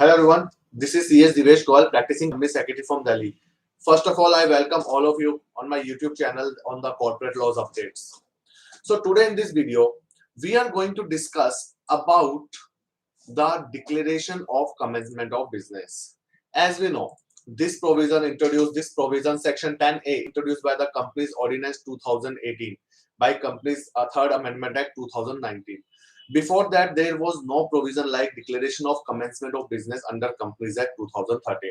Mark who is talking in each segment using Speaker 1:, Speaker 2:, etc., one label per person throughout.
Speaker 1: Hello everyone, this is Divesh Goyal, practicing company secretary from Delhi. First of all, I welcome all of you on my YouTube channel on the corporate laws updates. So today in this video, we are going to discuss about the declaration of commencement of business. As we know, this provision section 10A introduced by the Companies Ordinance 2018 by Companies Third Amendment Act 2019. Before that, there was no provision like declaration of commencement of business under Companies Act 2013.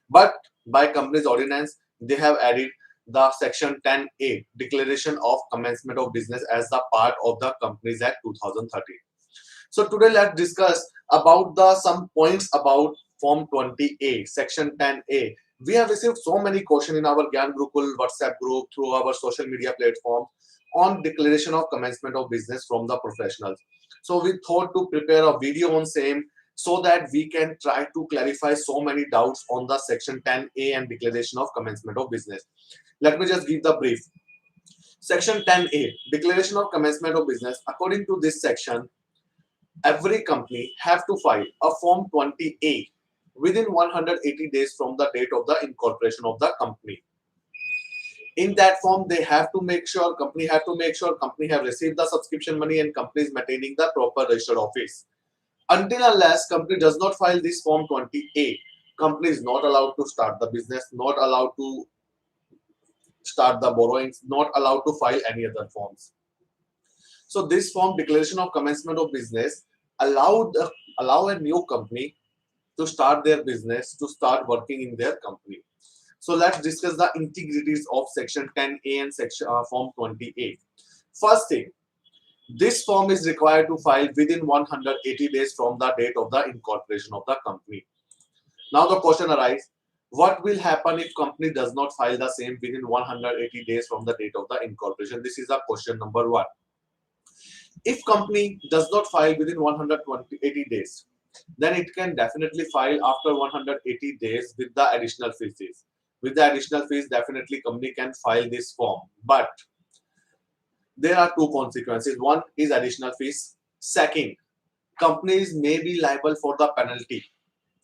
Speaker 1: But by Companies Ordinance, they have added the section 10A declaration of commencement of business as the part of the Companies Act 2013. So today let's discuss about the some points about Form 20A, Section 10A. We have received so many questions in our Gyan Gurukul WhatsApp group through our social media platform on declaration of commencement of business from the professionals. So we thought to prepare a video on same so that we can try to clarify so many doubts on the Section 10A and declaration of commencement of business. Let me just give the brief. Section 10A, declaration of commencement of business. According to this section, every company have to file a Form 20A within 180 days from the date of the incorporation of the company. In that form, they have to make sure company have received the subscription money and company is maintaining the proper registered office. Until unless company does not file this Form 20A, company is not allowed to start the business, not allowed to start the borrowings, not allowed to file any other forms. So this form, declaration of commencement of business, allow a new company to start their business, to start working in their company. So let's discuss the integrities of Section 10A and Section Form 20A. First thing, this form is required to file within 180 days from the date of the incorporation of the company. Now the question arises, what will happen if company does not file the same within 180 days from the date of the incorporation? This is a question number one. If company does not file within 180 days, then it can definitely file after 180 days with the additional fees. With the additional fees, definitely company can file this form. But there are two consequences. One is additional fees. Second, companies may be liable for the penalty.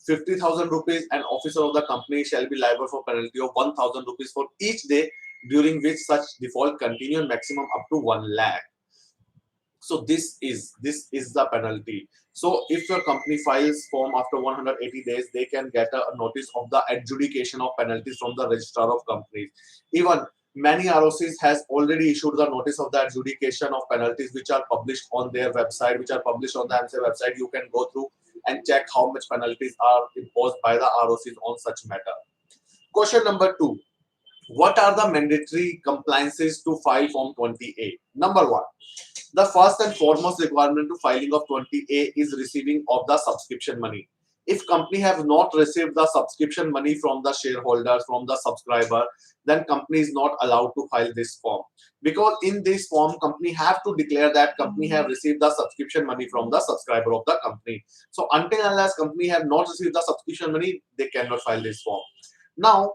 Speaker 1: 50,000 rupees, an officer of the company shall be liable for penalty of 1,000 rupees for each day during which such default continue, maximum up to 1 lakh. So this is the penalty. So if your company files form after 180 days, they can get a notice of the adjudication of penalties from the registrar of companies. Even many ROCs has already issued the notice of the adjudication of penalties, which are published on their website, which are published on the MCA website. You can go through and check how much penalties are imposed by the ROCs on such matter. Question number two. What are the mandatory compliances to file Form 20A? Number one, the first and foremost requirement to filing of 20A is receiving of the subscription money. If company have not received the subscription money from the shareholders, from the subscriber, then company is not allowed to file this form. Because in this form, company have to declare that company have received the subscription money from the subscriber of the company. So until unless company have not received the subscription money, they cannot file this form. Now,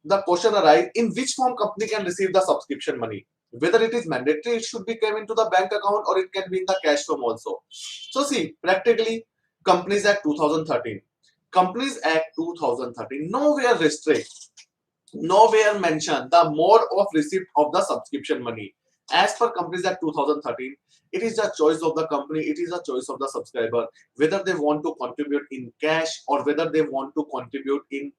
Speaker 1: the question arises, in which form company can receive the subscription money? Whether it is mandatory, it should be came into the bank account, or it can be in the cash form also. So see, practically, Companies Act 2013. Companies Act 2013 nowhere restrict, nowhere mention the mode of receipt of the subscription money. As per Companies Act 2013, it is the choice of the company, it is the choice of the subscriber, whether they want to contribute in cash or whether they want to contribute in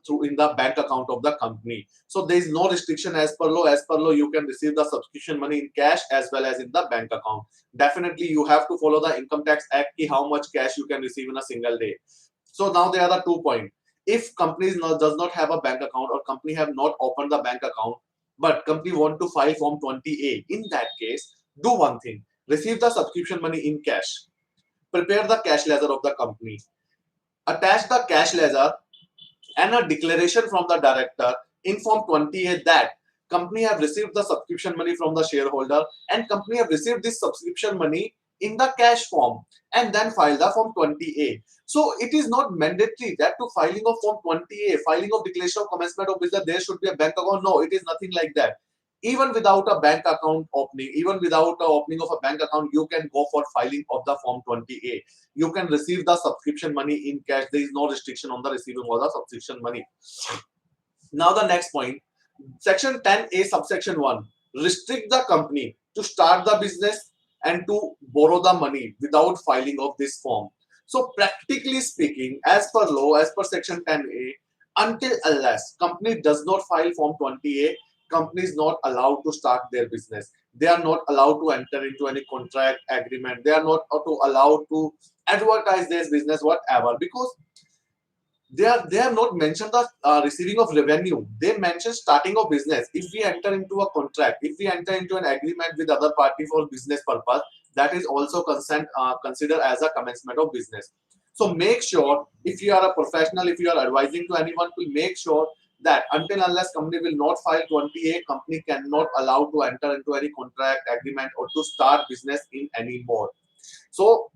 Speaker 1: through in the bank account of the company. So there is no restriction as per law. As per law, you can receive the subscription money in cash as well as in the bank account. Definitely, you have to follow the Income Tax Act, how much cash you can receive in a single day. So now there are the 2 points. If company does not have a bank account or company have not opened the bank account, but company want to file Form 20A, in that case, do one thing: receive the subscription money in cash. Prepare the cash ledger of the company. Attach the cash ledger and a declaration from the director in Form 20A that company have received the subscription money from the shareholder and company have received this subscription money in the cash form, and then file the Form 20A. So it is not mandatory that to filing of Form 20A, filing of declaration of commencement of business, there should be a bank account. No, it is nothing like that. Even without a bank account opening, even without a opening of a bank account, you can go for filing of the Form 20A. You can receive the subscription money in cash. There is no restriction on the receiving of the subscription money. Now the next point, Section 10A subsection 1 restrict the company to start the business and to borrow the money without filing of this form. So practically speaking, as per law, as per Section 10A, until unless company does not file Form 20A, company is not allowed to start their business. They are not allowed to enter into any contract agreement. They are not allowed to advertise their business, whatever, because they have not mentioned the receiving of revenue. They mention starting of business. If we enter into a contract, if we enter into an agreement with other party for business purpose, that is also considered as a commencement of business. So make sure, if you are a professional, if you are advising to anyone, to make sure that until unless company will not file 20A, company cannot allow to enter into any contract agreement or to start business in any more. So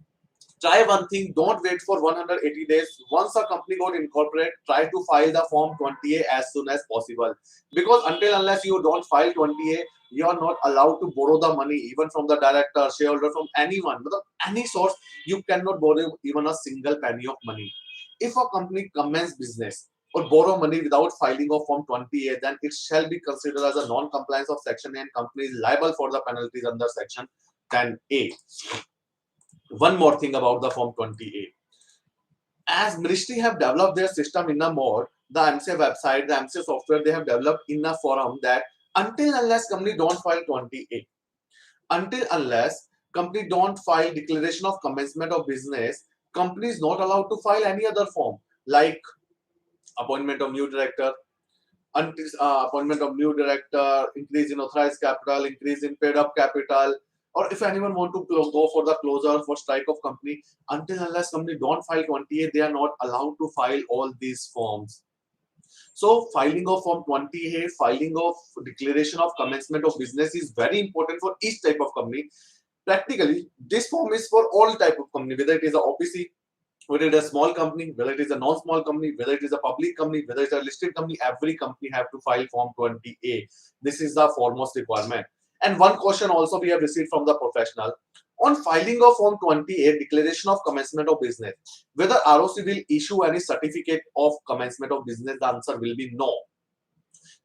Speaker 1: try one thing, don't wait for 180 days. Once a company got incorporated, try to file the Form 20A as soon as possible. Because until unless you don't file 20A, you are not allowed to borrow the money, even from the director, shareholder, from anyone. But any source, you cannot borrow even a single penny of money. If a company commence business or borrow money without filing of Form 20A, then it shall be considered as a non-compliance of Section A and company is liable for the penalties under Section 10A. One more thing about the Form 20A. As ministry have developed their system in a mode, the MCA website, the MCA software, they have developed in a forum that until unless company don't file 20A, until unless company don't file declaration of commencement of business, company is not allowed to file any other form like appointment of new director, until appointment of new director, increase in authorized capital, increase in paid up capital, or if anyone want to go for the closure for strike of company, until unless company don't file 28, they are not allowed to file all these forms. So filing of Form 20A, filing of declaration of commencement of business is very important for each type of company. Practically, this form is for all type of company, whether it is a OPC, whether it is a small company, whether it is a non-small company, whether it is a public company, whether it is a listed company, every company have to file Form 20A. This is the foremost requirement. And one question also we have received from the professional. On filing of Form 20A, declaration of commencement of business, whether ROC will issue any certificate of commencement of business, the answer will be no.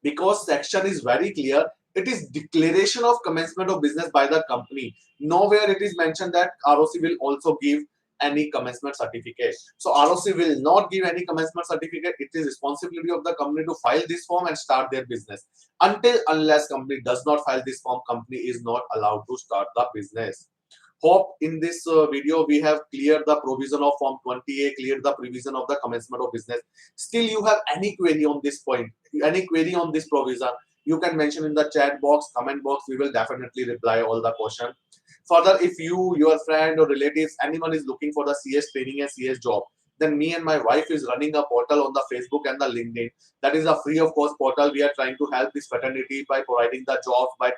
Speaker 1: Because section is very clear. It is declaration of commencement of business by the company. Nowhere it is mentioned that ROC will also give any commencement certificate. So ROC will not give any commencement certificate. It is responsibility of the company to file this form and start their business. Until unless company does not file this form, company is not allowed to start the business. Hope in this video we have cleared the provision of Form 20A, cleared the provision of the commencement of business. Still you have any query on this point, any query on this provision, you can mention in the chat box, comment box. We will definitely reply all the question. Further, if you, your friend or relatives, anyone is looking for the CS training and CS job, then me and my wife is running a portal on the Facebook and the LinkedIn. That is a free of cost portal. We are trying to help this fraternity by providing the jobs, by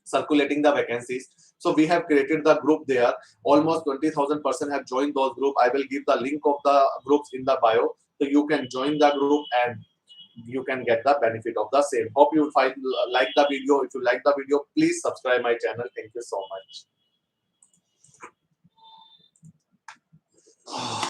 Speaker 1: circulating the vacancies. So we have created the group there. Almost 20,000 person have joined those group. I will give the link of the groups in the bio. So you can join the group and you can get the benefit of the same. Hope you find like the video. If you like the video, please subscribe my channel. Thank you so much.